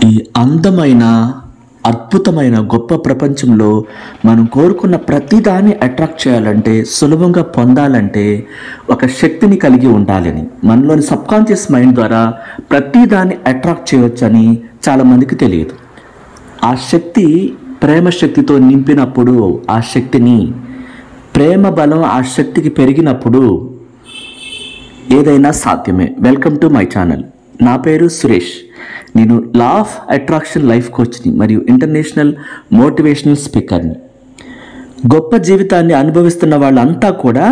ఈ అందమైన అద్భుతమైన గొప్ప ప్రపంచంలో మనం కోరుకున్న ప్రతిదాన్ని అట్రాక్ట్ చేయాలంటే, సులభంగా పొందాలంటే ఒక శక్తిని కలిగి ఉండాలని, మనలోని సబ్కాన్షియస్ మైండ్ ద్వారా ప్రతిదాన్ని అట్రాక్ట్ చేయవచ్చని చాలామందికి తెలియదు. ఆ శక్తి ప్రేమ శక్తితో నింపినప్పుడు, ఆ శక్తిని ప్రేమ బలం ఆ శక్తికి పెరిగినప్పుడు ఏదైనా సాధ్యమే. Welcome to my channel. నా పేరు సురేష్. నేను లా ఆఫ్ అట్రాక్షన్ లైఫ్ కోచ్ని మరియు ఇంటర్నేషనల్ మోటివేషనల్ స్పీకర్ని. గొప్ప జీవితాన్ని అనుభవిస్తున్న వాళ్ళంతా కూడా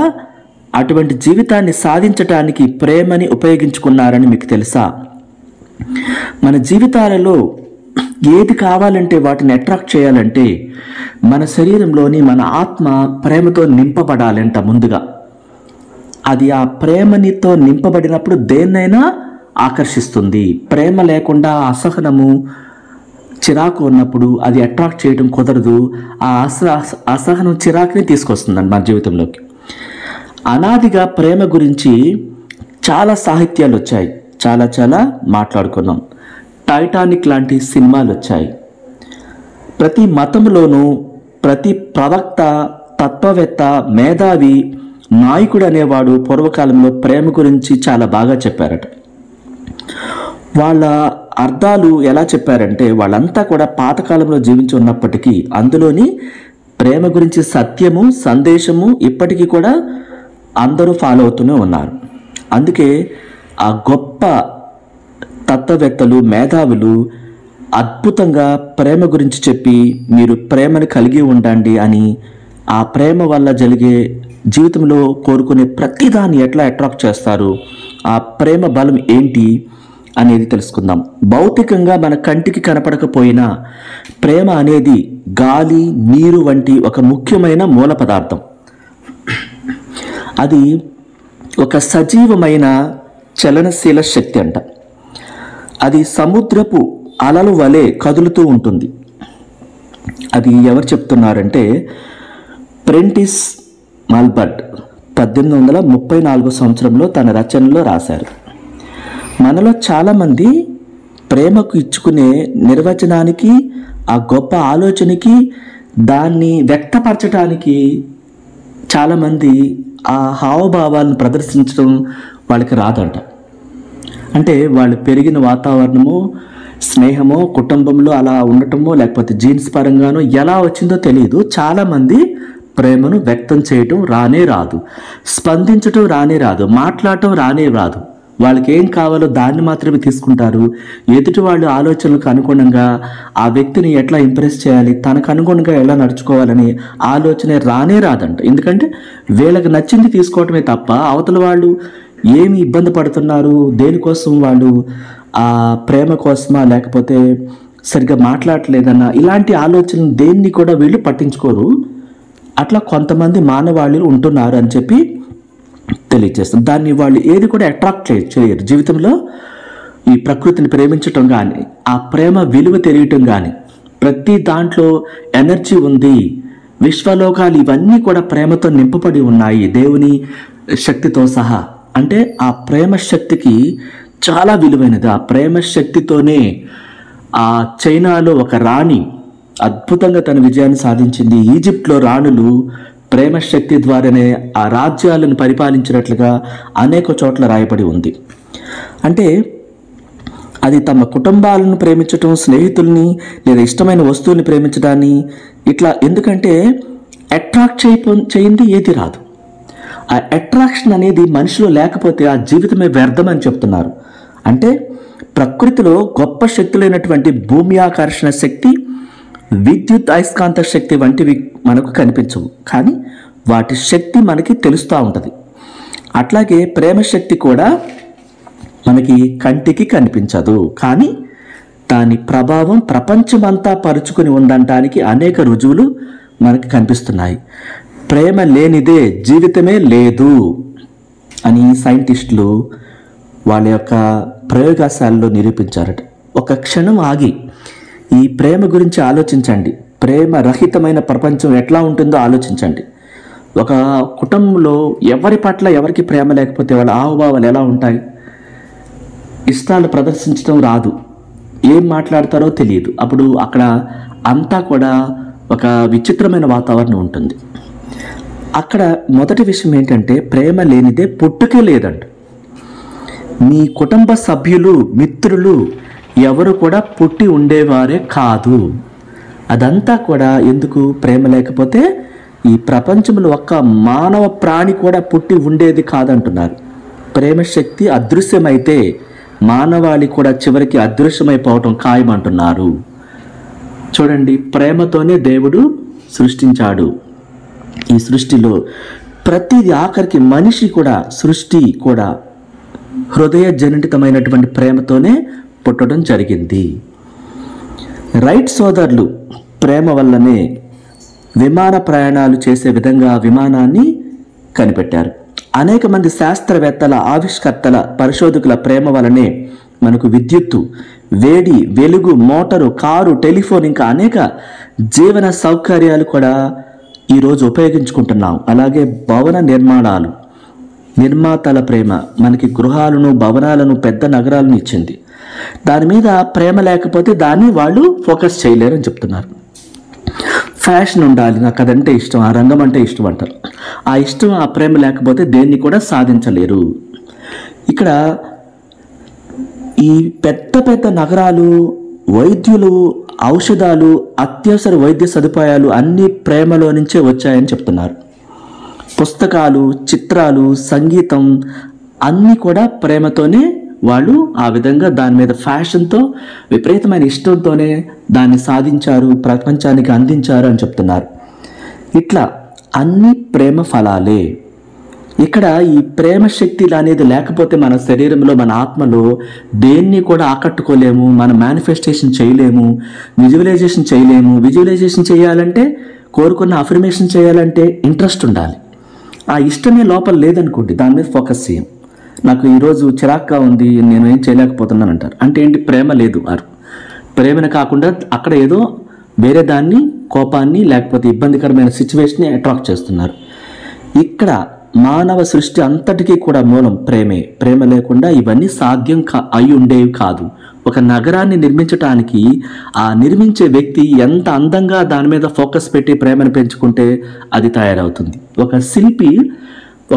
అటువంటి జీవితాన్ని సాధించటానికి ప్రేమని ఉపయోగించుకున్నారని మీకు తెలుసా? మన జీవితాలలో ఏది కావాలంటే వాటిని అట్రాక్ట్ చేయాలంటే మన శరీరంలోని మన ఆత్మ ప్రేమతో నింపబడాలంట. ముందుగా అది ఆ ప్రేమనితో నింపబడినప్పుడు దేన్నైనా ఆకర్షిస్తుంది. ప్రేమ లేకుండా అసహనము, చిరాకు ఉన్నప్పుడు అది అట్రాక్ట్ చేయడం కుదరదు. ఆ అసహనం చిరాకుని తీసుకొస్తుందండి మన జీవితంలోకి. అనాదిగా ప్రేమ గురించి చాలా సాహిత్యాలు వచ్చాయి, చాలా మాట్లాడుకున్నాం. టైటానిక్ లాంటి సినిమాలు వచ్చాయి. ప్రతి మతంలోనూ ప్రతి ప్రవక్త, తత్వవేత్త, మేధావి, నాయకుడు అనేవాడు పూర్వకాలంలో ప్రేమ గురించి చాలా బాగా చెప్పారట. వాళ్ళ అర్థాలు ఎలా చెప్పారంటే, వాళ్ళంతా కూడా పాతకాలంలో జీవించి ఉన్నప్పటికీ అందులోని ప్రేమ గురించి సత్యము, సందేశము ఇప్పటికీ కూడా అందరూ ఫాలో అవుతూనే ఉన్నారు. అందుకే ఆ గొప్ప తత్వవేత్తలు, మేధావులు అద్భుతంగా ప్రేమ గురించి చెప్పి, మీరు ప్రేమను కలిగి ఉండండి అని, ఆ ప్రేమ వల్ల జరిగే జీవితంలో కోరుకునే ప్రతిదాన్ని ఎట్లా అట్రాక్ట్ చేస్తారు, ఆ ప్రేమ బలం ఏంటి అనేది తెలుసుకుందాం. భౌతికంగా మన కంటికి కనపడకపోయినా ప్రేమ అనేది గాలి, నీరు వంటి ఒక ముఖ్యమైన మూల పదార్థం. అది ఒక సజీవమైన చలనశీల శక్తి అంట. అది సముద్రపు అలలు వలె కదులుతూ ఉంటుంది. అది ఎవరు చెప్తున్నారంటే ప్రెంటిస్ మల్బర్ట్ 1834 సంవత్సరంలో తన రచనలో రాశారు. మనలో చాలామంది ప్రేమకు ఇచ్చుకునే నిర్వచనానికి, ఆ గొప్ప ఆలోచనకి, దాన్ని వ్యక్తపరచడానికి చాలామంది ఆ హావభావాలను ప్రదర్శించడం వాళ్ళకి రాదంట. అంటే వాళ్ళు పెరిగిన వాతావరణము, స్నేహమో, కుటుంబంలో అలా ఉండటమో, లేకపోతే జీన్స్ పరంగానో ఎలా వచ్చిందో తెలియదు. చాలామంది ప్రేమను వ్యక్తం చేయటం రానే రాదు, స్పందించటం రానే రాదు, మాట్లాడటం రానే రాదు. వాళ్ళకి ఏం కావాలో దాన్ని మాత్రమే తీసుకుంటారు. ఎదుటి వాళ్ళు ఆలోచనలకు అనుగుణంగా ఆ వ్యక్తిని ఎట్లా ఇంప్రెస్ చేయాలి, తనకు అనుగుణంగా ఎలా నడుచుకోవాలని ఆలోచన రానే రాదంట. ఎందుకంటే వీళ్ళకి నచ్చింది తీసుకోవటమే తప్ప అవతల వాళ్ళు ఏమి ఇబ్బంది పడుతున్నారు, దేనికోసం వాళ్ళు ఆ ప్రేమ కోసమా లేకపోతే సరిగ్గా మాట్లాడలేదన్నా ఇలాంటి ఆలోచన దేన్ని కూడా వీళ్ళు పట్టించుకోరు. అట్లా కొంతమంది మానవాళిలు ఉంటున్నారు అని చెప్పి తెలియజేస్తాం. దాన్ని వాళ్ళు ఏది కూడా అట్రాక్ట్ చేయరు. జీవితంలో ఈ ప్రకృతిని ప్రేమించటం కానీ, ఆ ప్రేమ విలువ తెలియటం కానీ, ప్రతి దాంట్లో ఎనర్జీ ఉంది. విశ్వలోకాలు ఇవన్నీ కూడా ప్రేమతో నింపబడి ఉన్నాయి, దేవుని శక్తితో సహా. అంటే ఆ ప్రేమ శక్తికి చాలా విలువైనది. ఆ ప్రేమ శక్తితోనే ఆ చైనాలో ఒక రాణి అద్భుతంగా తన విజయాన్ని సాధించింది. ఈజిప్ట్లో రాణులు ప్రేమ శక్తి ద్వారానే ఆ రాజ్యాలను పరిపాలించినట్లుగా అనేక చోట్ల రాయబడి ఉంది. అంటే అది తమ కుటుంబాలను ప్రేమించటం, స్నేహితుల్ని లేదా ఇష్టమైన వస్తువుల్ని ప్రేమించడాన్ని ఇట్లా. ఎందుకంటే అట్రాక్ట్ చేయింది ఏది రాదు. ఆ అట్రాక్షన్ అనేది మనిషిలో లేకపోతే ఆ జీవితమే వ్యర్థం అని చెప్తున్నారు. అంటే ప్రకృతిలో గొప్ప శక్తులైనటువంటి భూమి ఆకర్షణ శక్తి, విద్యుత్ అయస్కాంత శక్తి వంటివి మనకు కనిపించవు, కానీ వాటి శక్తి మనకి తెలుస్తూ ఉంటుంది. అట్లాగే ప్రేమ శక్తి కూడా మనకి కంటికి కనిపించదు, కానీ దాని ప్రభావం ప్రపంచమంతా పరుచుకుని ఉందనడానికి అనేక రుజువులు మనకి కనిపిస్తున్నాయి. ప్రేమ లేనిదే జీవితమే లేదు అని సైంటిస్టులు వాళ్ళ యొక్క ప్రయోగశాలలో నిరూపించారట. ఒక క్షణం ఆగి ఈ ప్రేమ గురించి ఆలోచించండి. ప్రేమ రహితమైన ప్రపంచం ఎట్లా ఉంటుందో ఆలోచించండి. ఒక కుటుంబంలో ఎవరి పట్ల ఎవరికి ప్రేమ లేకపోతే వాళ్ళ హావభావాలు ఎలా ఉంటాయి? ఇష్టాలు ప్రదర్శించడం రాదు, ఏం మాట్లాడతారో తెలియదు. అప్పుడు అక్కడ అంతా కూడా ఒక విచిత్రమైన వాతావరణం ఉంటుంది. అక్కడ మొదటి విషయం ఏంటంటే, ప్రేమ లేనిదే పుట్టుకే లేదంట. మీ కుటుంబ సభ్యులు, మిత్రులు ఎవరు కూడా పుట్టి ఉండేవారే కాదు. అదంతా కూడా ఎందుకు? ప్రేమ లేకపోతే ఈ ప్రపంచంలో ఒక్క మానవ ప్రాణి కూడా పుట్టి ఉండేది కాదంటున్నారు. ప్రేమ శక్తి అదృశ్యమైతే మానవాళి కూడా చివరికి అదృశ్యమైపోవటం ఖాయమంటున్నారు. చూడండి, ప్రేమతోనే దేవుడు సృష్టించాడు. ఈ సృష్టిలో ప్రతిది, ఆఖరికి మనిషి కూడా, సృష్టి కూడా హృదయ జనితమైనటువంటి ప్రేమతోనే పుట్టడం జరిగింది. రైట్ సోదరులు ప్రేమ వల్లనే విమాన ప్రయాణాలు చేసే విధంగా విమానాన్ని కనిపెట్టారు. అనేక మంది శాస్త్రవేత్తల, ఆవిష్కర్తల, పరిశోధకుల ప్రేమ వలనే మనకు విద్యుత్తు, వేడి, వెలుగు, మోటారు, కారు, టెలిఫోన్, ఇంకా అనేక జీవన సౌకర్యాలు కూడా ఈరోజు ఉపయోగించుకుంటున్నాం. అలాగే భవన నిర్మాణాలు, నిర్మాతల ప్రేమ మనకి గృహాలను, భవనాలను, పెద్ద నగరాలను ఇచ్చింది. దాని మీద ప్రేమ లేకపోతే దాన్ని వాళ్ళు ఫోకస్ చేయలేరని చెప్తున్నారు. ఫ్యాషన్ ఉండాలి, నాకు అదంటే ఇష్టం, ఆ రంగం అంటే ఇష్టం అంటారు. ఆ ఇష్టం, ఆ ప్రేమ లేకపోతే దేన్ని కూడా సాధించలేరు. ఇక్కడ ఈ పెద్ద పెద్ద నగరాలు, వైద్యులు, ఔషధాలు, అత్యవసర వైద్య సదుపాయాలు అన్నీ ప్రేమలో నుంచే వచ్చాయని చెప్తున్నారు. పుస్తకాలు, చిత్రాలు, సంగీతం అన్నీ కూడా ప్రేమతోనే వాళ్ళు ఆ విధంగా దాని మీద ఫ్యాషన్తో, విపరీతమైన ఇష్టంతోనే దాన్ని సాధించారు, ప్రపంచానికి అందించారు అని చెప్తున్నారు. ఇట్లా అన్ని ప్రేమ ఫలాలే. ఇక్కడ ఈ ప్రేమ శక్తి అనేది లేకపోతే మన శరీరంలో, మన ఆత్మలో దేన్ని కూడా ఆకట్టుకోలేము, మన మేనిఫెస్టేషన్ చేయలేము, విజువలైజేషన్ చేయలేము. విజువలైజేషన్ చేయాలంటే, కోరుకున్న అఫర్మేషన్ చేయాలంటే ఇంట్రెస్ట్ ఉండాలి. ఆ ఇష్టమే లోపల లేదనుకోండి, దాని మీద ఫోకస్ చేయం. నాకు ఈరోజు చిరాక్గా ఉంది, నేను ఏం చేయలేకపోతున్నాను అంటారు. అంటే ఏంటి? ప్రేమ లేదు. ప్రేమను కాకుండా అక్కడ ఏదో వేరే దాన్ని, కోపాన్ని, లేకపోతే ఇబ్బందికరమైన సిచ్యువేషన్ని అట్రాక్ట్ చేస్తున్నారు. ఇక్కడ మానవ సృష్టి అంతటికీ కూడా మూలం ప్రేమే. ప్రేమ లేకుండా ఇవన్నీ సాధ్యం అయి ఉండేవి కాదు. ఒక నగరాన్ని నిర్మించటానికి ఆ నిర్మించే వ్యక్తి ఎంత అందంగా దాని మీద ఫోకస్ పెట్టి ప్రేమను పెంచుకుంటే అది తయారవుతుంది. ఒక శిల్పి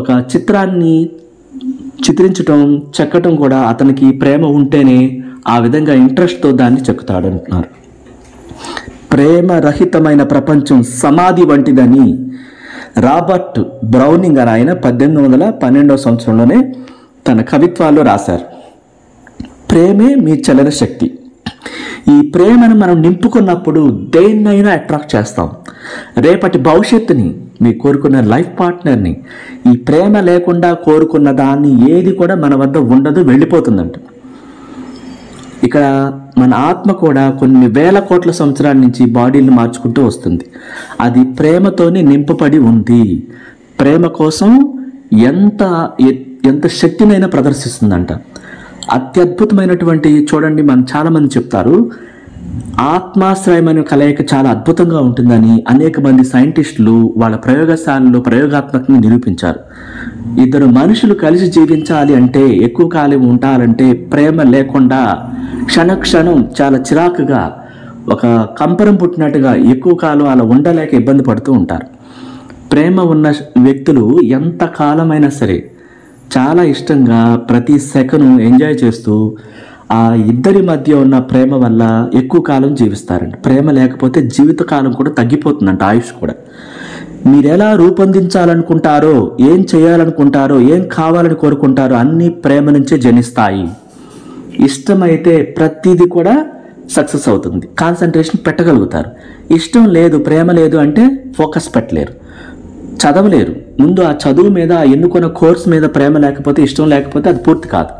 ఒక చిత్రాన్ని చిత్రించటం, చెక్కటం కూడా అతనికి ప్రేమ ఉంటేనే ఆ విధంగా ఇంట్రెస్ట్తో దాన్ని చెక్కుతాడు అంటున్నారు. ప్రేమ రహితమైన ప్రపంచం సమాధి వంటిదని రాబర్ట్ బ్రౌనింగ్ అని ఆయన 1812 సంవత్సరంలోనే తన కవిత్వాల్లో రాశారు. ప్రేమే మీ చలన శక్తి. ఈ ప్రేమను మనం నింపుకున్నప్పుడు దేన్నైనా అట్రాక్ట్ చేస్తాం. రేపటి భవిష్యత్తుని, మీ కోరుకున్న లైఫ్ పార్ట్నర్ని, ఈ ప్రేమ లేకుండా కోరుకున్న దాన్ని ఏది కూడా మన వద్ద ఉండదు, వెళ్ళిపోతుందంట. ఇక్కడ మన ఆత్మ కూడా కొన్ని వేల కోట్ల సంవత్సరాల నుంచి బాడీని మార్చుకుంటూ వస్తుంది. అది ప్రేమతోనే నింపబడి ఉంది. ప్రేమ కోసం ఎంత శక్తినైనా ప్రదర్శిస్తుందంట. అత్యద్భుతమైనటువంటి, చూడండి, మనం చాలామంది చెప్తారు ఆత్మాశ్రయమైన కలయిక చాలా అద్భుతంగా ఉంటుందని. అనేక మంది సైంటిస్టులు వాళ్ళ ప్రయోగశాలలో ప్రయోగాత్మకంగా నిరూపించారు. ఇద్దరు మనుషులు కలిసి జీవించాలి అంటే, ఎక్కువ కాలం ఉండాలంటే ప్రేమ లేకుండా క్షణక్షణం చాలా చిరాకుగా, ఒక కంపరం పుట్టినట్టుగా ఎక్కువ కాలం అలా ఉండలేక ఇబ్బంది పడుతూ ఉంటారు. ప్రేమ ఉన్న వ్యక్తులు ఎంత కాలమైనా సరే చాలా ఇష్టంగా ప్రతి సెకను ఎంజాయ్ చేస్తూ ఆ ఇద్దరి మధ్య ఉన్న ప్రేమ వల్ల ఎక్కువ కాలం జీవిస్తారంట. ప్రేమ లేకపోతే జీవితకాలం కూడా తగ్గిపోతుందంట, ఆయుష్ కూడా. మీరు ఎలా రూపొందించాలనుకుంటారో, ఏం చేయాలనుకుంటారో, ఏం కావాలని కోరుకుంటారో అన్నీ ప్రేమ నుంచే జనిస్తాయి. ఇష్టమైతే ప్రతిదీ కూడా సక్సెస్ అవుతుంది, కాన్సన్ట్రేషన్ పెట్టగలుగుతారు. ఇష్టం లేదు, ప్రేమ లేదు అంటే ఫోకస్ పెట్టలేరు, చదవలేరు. ముందు ఆ చదువు మీద, ఎన్నుకున్న కోర్స్ మీద ప్రేమ లేకపోతే, ఇష్టం లేకపోతే అది పూర్తి కాదు.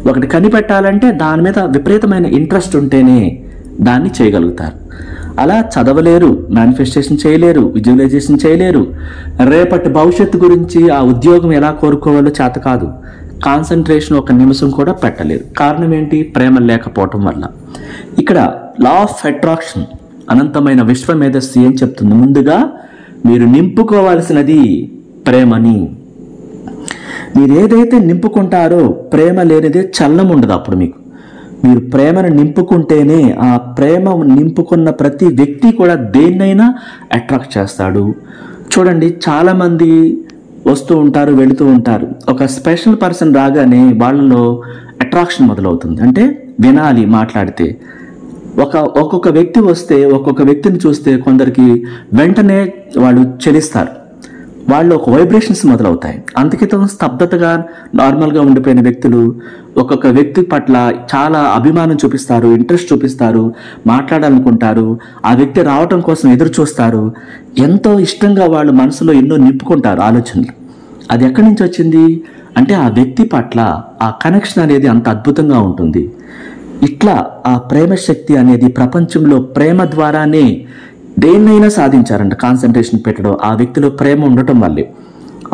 ఒకటి కనిపెట్టాలంటే దాని మీద విపరీతమైన ఇంట్రెస్ట్ ఉంటేనే దాన్ని చేయగలుగుతారు. అలా చదవలేరు, మేనిఫెస్టేషన్ చేయలేరు, విజువలైజేషన్ చేయలేరు. రేపటి భవిష్యత్తు గురించి ఆ ఉద్యోగం ఎలా కోరుకోవాలో చేత కాదు. కాన్సన్ట్రేషన్ ఒక నిమిషం కూడా పెట్టలేరు. కారణం ఏంటి? ప్రేమ లేకపోవటం వల్ల. ఇక్కడ లా ఆఫ్ అట్రాక్షన్, అనంతమైన విశ్వ మేధస్సు ఏం చెప్తుంది? ముందుగా మీరు నింపుకోవాల్సినది ప్రేమని. మీరు ఏదైతే నింపుకుంటారో, ప్రేమ లేనిదే చలనం ఉండదు. అప్పుడు మీకు మీరు ప్రేమను నింపుకుంటేనే ఆ ప్రేమ నింపుకున్న ప్రతి వ్యక్తి కూడా దేన్నైనా అట్రాక్ట్ చేస్తాడు. చూడండి, చాలామంది వస్తూ ఉంటారు, వెళుతూ ఉంటారు. ఒక స్పెషల్ పర్సన్ రాగానే వాళ్ళలో అట్రాక్షన్ మొదలవుతుంది. అంటే వినాలి, మాట్లాడితే. ఒక్కొక్క వ్యక్తి వస్తే, ఒక్కొక్క వ్యక్తిని చూస్తే కొందరికి వెంటనే వాళ్ళు చెలిస్తారు, వాళ్ళు ఒక వైబ్రేషన్స్ మొదలవుతాయి. అంతకితం స్తబ్దతగా నార్మల్గా ఉండిపోయిన వ్యక్తులు ఒక్కొక్క వ్యక్తి పట్ల చాలా అభిమానం చూపిస్తారు, ఇంట్రెస్ట్ చూపిస్తారు, మాట్లాడాలనుకుంటారు, ఆ వ్యక్తి రావటం కోసం ఎదురు చూస్తారు, ఎంతో ఇష్టంగా వాళ్ళు మనసులో ఎన్నో నింపుకుంటారు ఆలోచనలు. అది ఎక్కడి నుంచి వచ్చింది అంటే ఆ వ్యక్తి పట్ల ఆ కనెక్షన్ అనేది అంత అద్భుతంగా ఉంటుంది. ఇట్లా ఆ ప్రేమ శక్తి అనేది ప్రపంచంలో ప్రేమ ద్వారానే దేన్నైనా సాధించారంట. కాన్సన్ట్రేషన్ పెట్టడం ఆ వ్యక్తిలో ప్రేమ ఉండటం వల్లే.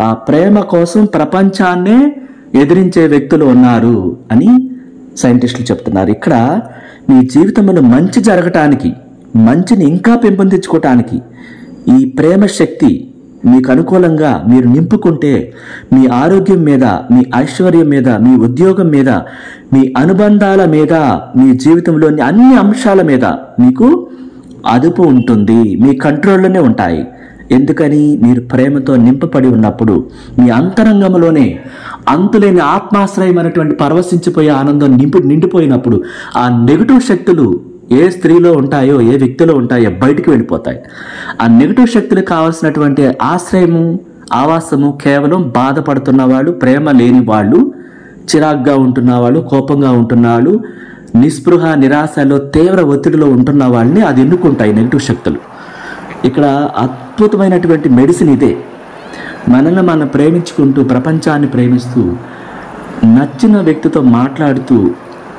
ఆ ప్రేమ కోసం ప్రపంచాన్నే ఎదిరించే వ్యక్తులు ఉన్నారు అని సైంటిస్టులు చెప్తున్నారు. ఇక్కడ మీ జీవితంలో మంచి జరగటానికి, మంచిని ఇంకా పెంపొందించుకోవటానికి ఈ ప్రేమ శక్తి మీకు అనుకూలంగా మీరు నింపుకుంటే మీ ఆరోగ్యం మీద, మీ ఐశ్వర్యం మీద, మీ ఉద్యోగం మీద, మీ అనుబంధాల మీద, మీ జీవితంలోని అన్ని అంశాల మీద మీకు అదుపు ఉంటుంది, మీ కంట్రోల్లోనే ఉంటాయి. ఎందుకని? మీరు ప్రేమతో నింపబడి ఉన్నప్పుడు మీ అంతరంగంలోనే అంతులేని ఆత్మాశ్రయమైనటువంటి పరవశించిపోయే ఆనందం నిండిపోయినప్పుడు ఆ నెగటివ్ శక్తులు ఏ స్త్రీలో ఉంటాయో, ఏ వ్యక్తిలో ఉంటాయో బయటికి వెళ్ళిపోతాయి. ఆ నెగటివ్ శక్తులకు కావాల్సినటువంటి ఆశ్రయము, ఆవాసము కేవలం బాధపడుతున్న వాళ్ళు, ప్రేమ లేని వాళ్ళు, చిరాగ్గా ఉంటున్న వాళ్ళు, కోపంగా ఉంటున్న వాళ్ళు, నిస్పృహ నిరాశలో తీవ్ర ఒత్తిడిలో ఉంటున్న వాళ్ళని అది ఎన్నుకుంటాయి నెగటివ్ శక్తులు. ఇక్కడ అద్భుతమైనటువంటి మెడిసిన్ ఇదే. మనల్ని మనం ప్రేమించుకుంటూ, ప్రపంచాన్ని ప్రేమిస్తూ, నచ్చిన వ్యక్తితో మాట్లాడుతూ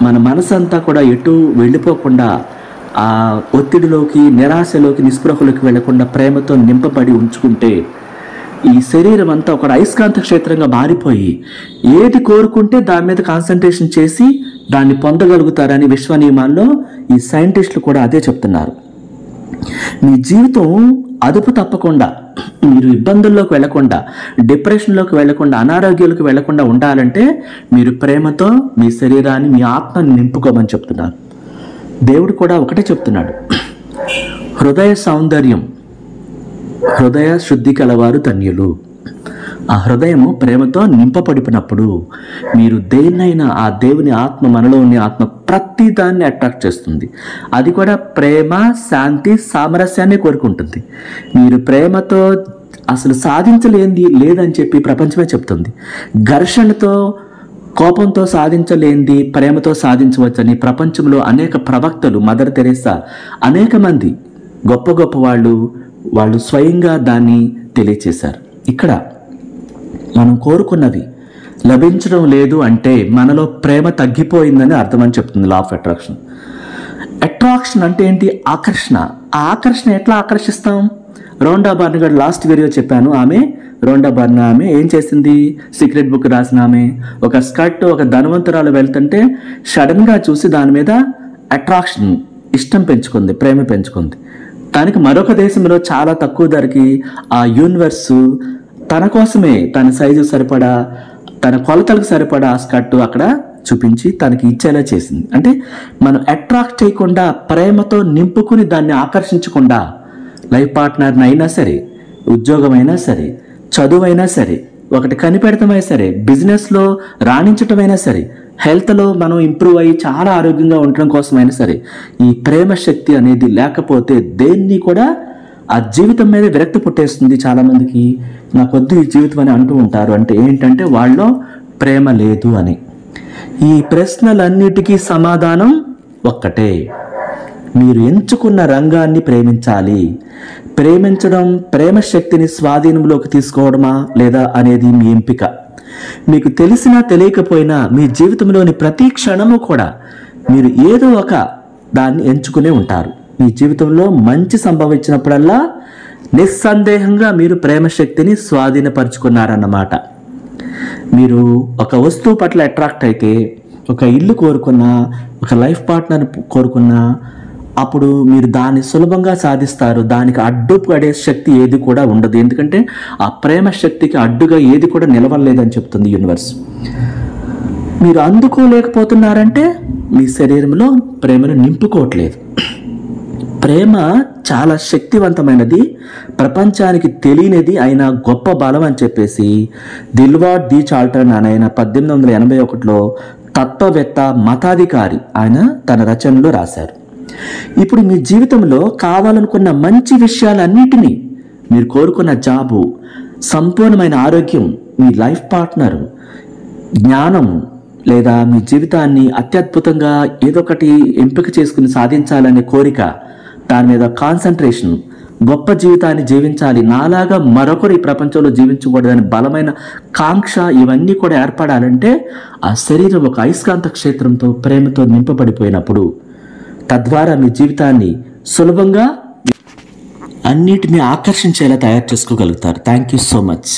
మన మనసంతా కూడా ఎటు వెళ్ళిపోకుండా, ఆ ఒత్తిడిలోకి, నిరాశలోకి, నిస్పృహలోకి వెళ్లకుండా ప్రేమతో నింపబడి ఉంచుకుంటే ఈ శరీరం అంతా ఒక అయస్కాంత క్షేత్రంగా మారిపోయి ఏది కోరుకుంటే దాని మీద కాన్సన్ట్రేషన్ చేసి దాన్ని పొందగలుగుతారని విశ్వ నియమాల్లో ఈ సైంటిస్టులు కూడా అదే చెప్తున్నారు. మీ జీవితం అదుపు తప్పకుండా, మీరు ఇబ్బందుల్లోకి వెళ్లకుండా, డిప్రెషన్లోకి వెళ్లకుండా, అనారోగ్యాలకు వెళ్లకుండా ఉండాలంటే మీరు ప్రేమతో మీ శరీరాన్ని, మీ ఆత్మని నింపుకోమని చెప్తున్నారు. దేవుడు కూడా ఒకటే చెప్తున్నాడు, హృదయ సౌందర్యం, హృదయ శుద్ధి కలవారు ధన్యులు. ఆ హృదయము ప్రేమతో నింపబడినప్పుడు మీరు దేన్నైనా, ఆ దేవుని ఆత్మ, మనలో ఉన్న ఆత్మ ప్రతి దాన్ని అట్రాక్ట్ చేస్తుంది. అది కూడా ప్రేమ, శాంతి, సామరస్యాన్ని కోరుకుంటుంది. మీరు ప్రేమతో అసలు సాధించలేనిది లేదని చెప్పి ప్రపంచమే చెప్తుంది. ఘర్షణతో, కోపంతో సాధించలేనిది ప్రేమతో సాధించవచ్చని ప్రపంచంలో అనేక ప్రవక్తలు, మదర్ తెరేసా, అనేక మంది గొప్ప గొప్ప వాళ్ళు స్వయంగా దాన్ని తెలియచేశారు. ఇక్కడ మనం కోరుకున్నవి లభించడం లేదు అంటే మనలో ప్రేమ తగ్గిపోయిందని అర్థమని చెప్తుంది లా ఆఫ్ అట్రాక్షన్. అట్రాక్షన్ అంటే ఏంటి? ఆకర్షణ. ఆ ఆకర్షణ ఎట్లా ఆకర్షిస్తాం? రోండా బార్న్ గారు లాస్ట్ వీడియో చెప్పాను. రోండా బార్న్ ఆమె ఏం చేసింది? సీక్రెట్ బుక్ రాసిన ఆమె ఒక స్కర్ట్, ఒక ధనవంతురాలు వెళ్తుంటే సడన్గా చూసి దాని మీద అట్రాక్షన్, ఇష్టం పెంచుకుంది, ప్రేమ పెంచుకుంది. దానికి మరొక దేశంలో చాలా తక్కువ ధరకి ఆ యూనివర్సు తన కోసమే, తన సైజు సరిపడా, తన కొలతలకు సరిపడా ఆ స్కర్ట్ అక్కడ చూపించి తనకి ఇచ్చేలా చేసింది. అంటే మనం అట్రాక్ట్ చేయకుండా, ప్రేమతో నింపుకుని దాన్ని ఆకర్షించకుండా, లైఫ్ పార్ట్నర్ని అయినా సరే, ఉద్యోగమైనా సరే, చదువైనా సరే, ఒకటి కనిపెడతామైనా సరే, బిజినెస్లో రాణించటమైనా సరే, హెల్త్లో మనం ఇంప్రూవ్ అయ్యి చాలా ఆరోగ్యంగా ఉండటం కోసమైనా సరే, ఈ ప్రేమ శక్తి అనేది లేకపోతే దేన్ని కూడా ఆ జీవితం మీద విరక్తి పుట్టేస్తుంది. చాలామందికి నాకొద్దు ఈ జీవితం అని అంటూ ఉంటారు. అంటే ఏంటంటే వాళ్ళలో ప్రేమ లేదు అని. ఈ ప్రశ్నలన్నిటికీ సమాధానం ఒక్కటే, మీరు ఎంచుకున్న రంగాన్ని ప్రేమించాలి. ప్రేమించడం, ప్రేమ శక్తిని స్వాధీనంలోకి తీసుకోవడమా లేదా అనేది మీ ఎంపిక. మీకు తెలిసినా తెలియకపోయినా మీ జీవితంలోని ప్రతి క్షణము కూడా మీరు ఏదో ఒక దాన్ని ఎంచుకునే ఉంటారు. మీ జీవితంలో మంచి సంభవించినప్పుడల్లా నిస్సందేహంగా మీరు ప్రేమ శక్తిని స్వాధీనపరుచుకున్నారన్నమాట. మీరు ఒక వస్తువు పట్ల అట్రాక్ట్ అయితే, ఒక ఇల్లు కోరుకున్నా, ఒక లైఫ్ పార్ట్నర్ కోరుకున్నా, అప్పుడు మీరు దాన్ని సులభంగా సాధిస్తారు. దానికి అడ్డుపడే శక్తి ఏది కూడా ఉండదు. ఎందుకంటే ఆ ప్రేమ శక్తికి అడ్డుగా ఏది కూడా నిలవలేదని చెప్తుంది యూనివర్స్. మీరు అందుకోలేకపోతున్నారంటే మీ శరీరంలో ప్రేమను నింపుకోవట్లేదు. ప్రేమ చాలా శక్తివంతమైనది, ప్రపంచానికి తెలియనిది అయిన గొప్ప బలం అని చెప్పేసి దిల్వాడ్ ది చాల్టన్ ఆయన 1881లో తత్వవేత్త, మతాధికారి ఆయన తన రచనలో రాశారు. ఇప్పుడు మీ జీవితంలో కావాలనుకున్న మంచి విషయాలన్నిటినీ, మీరు కోరుకున్న జాబు, సంపూర్ణమైన ఆరోగ్యం, మీ లైఫ్ పార్ట్నర్, జ్ఞానం, లేదా మీ జీవితాన్ని అత్యద్భుతంగా ఏదో ఒకటి ఎంపిక చేసుకుని సాధించాలనే కోరిక, దాని మీద కాన్సన్ట్రేషన్, గొప్ప జీవితాన్ని జీవించాలి, నాలాగా మరొకరు ఈ ప్రపంచంలో జీవించకూడదని బలమైన కాంక్ష, ఇవన్నీ కూడా ఏర్పడాలంటే ఆ శరీరం ఒక అయస్కాంత క్షేత్రంతో, ప్రేమతో నింపబడిపోయినప్పుడు, తద్వారా మీ జీవితాన్ని సులభంగా అన్నిటినీ ఆకర్షించేలా తయారు చేసుకోగలుగుతారు. Thank you so much.